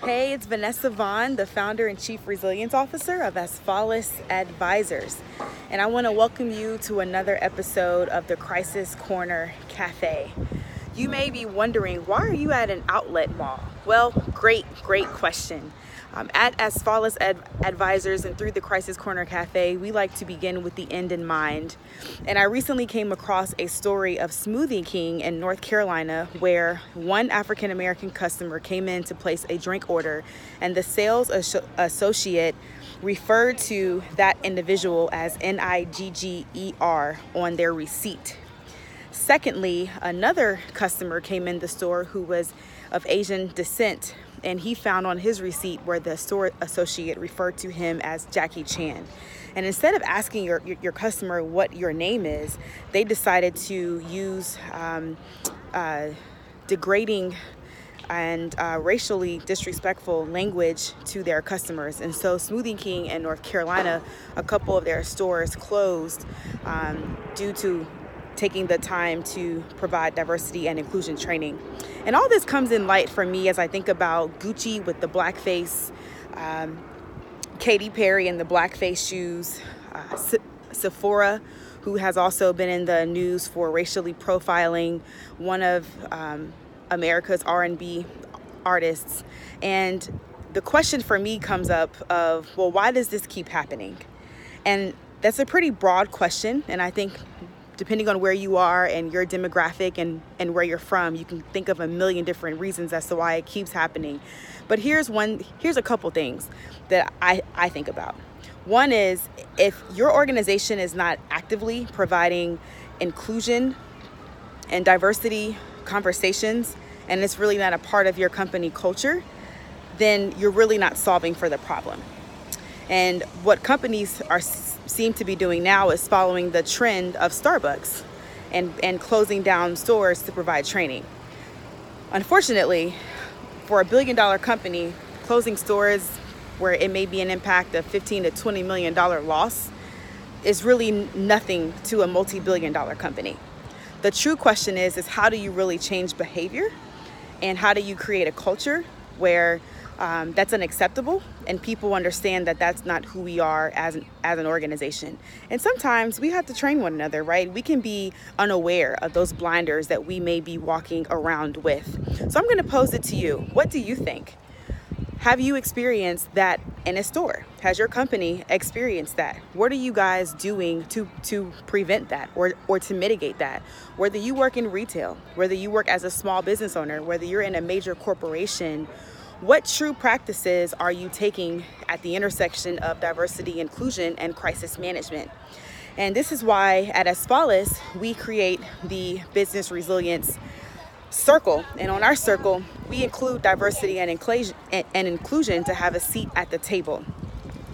Hey, it's Vanessa Vaughn, the founder and chief resilience officer of Sephora Advisors. And I want to welcome you to another episode of the Crisis Corner Cafe. You may be wondering, why are you at an outlet mall? Well, great question. At Sephora Advisors and through the Crisis Corner Cafe, we like to begin with the end in mind. And I recently came across a story of Smoothie King in North Carolina, where one African American customer came in to place a drink order, and the sales associate referred to that individual as Nigger on their receipt. Secondly, another customer came in the store who was of Asian descent, and he found on his receipt where the store associate referred to him as Jackie Chan. And instead of asking your customer what your name is, they decided to use degrading and racially disrespectful language to their customers. And so Smoothie King in North Carolina, a couple of their stores closed due to taking the time to provide diversity and inclusion training. And all this comes in light for me as I think about Gucci with the blackface, Katy Perry and the blackface shoes, Sephora, who has also been in the news for racially profiling one of America's R&B artists. And the question for me comes up of, well, why does this keep happening? And that's a pretty broad question, and I think depending on where you are and your demographic and where you're from, you can think of a million different reasons as to why it keeps happening. But here's a couple things that I think about. One is, if your organization is not actively providing inclusion and diversity conversations, and it's really not a part of your company culture, then you're really not solving for the problem. And what companies seem to be doing now is following the trend of Starbucks and closing down stores to provide training. Unfortunately, for a billion-dollar company, closing stores where it may be an impact of $15 to $20 million loss is really nothing to a multi-billion-dollar company. The true question is how do you really change behavior, and how do you create a culture where that's unacceptable and people understand that that's not who we are as an organization. And sometimes we have to train one another, right? We can be unaware of those blinders that we may be walking around with. So I'm going to pose it to you. What do you think? Have you experienced that in a store? Has your company experienced that? What are you guys doing to prevent that or to mitigate that? Whether you work in retail, whether you work as a small business owner, whether you're in a major corporation, what true practices are you taking at the intersection of diversity, inclusion, and crisis management? And this is why at Sephora, we create the business resilience circle. And on our circle, we include diversity and inclusion to have a seat at the table.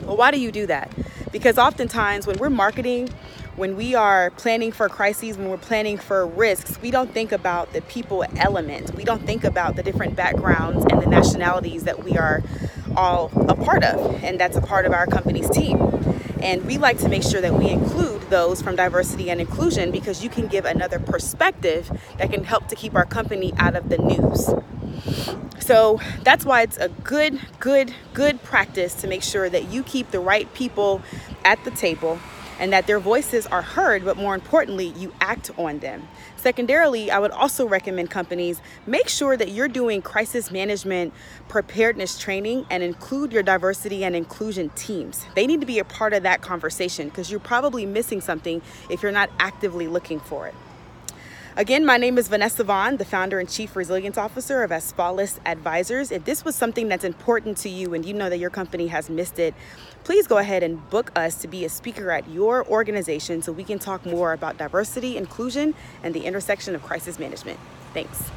Well, why do you do that? Because oftentimes when we're marketing, when we are planning for crises, when we're planning for risks, we don't think about the people element. We don't think about the different backgrounds and the nationalities that we are all a part of, and that's a part of our company's team. And we like to make sure that we include those from diversity and inclusion, because you can give another perspective that can help to keep our company out of the news. So that's why it's a good practice to make sure that you keep the right people at the table and that their voices are heard, but more importantly, you act on them. Secondarily, I would also recommend companies make sure that you're doing crisis management preparedness training and include your diversity and inclusion teams. They need to be a part of that conversation, because you're probably missing something if you're not actively looking for it. Again, my name is Vanessa Vaughn, the founder and chief resilience officer of Sephora Advisors. If this was something that's important to you and you know that your company has missed it, please go ahead and book us to be a speaker at your organization so we can talk more about diversity, inclusion, and the intersection of crisis management. Thanks.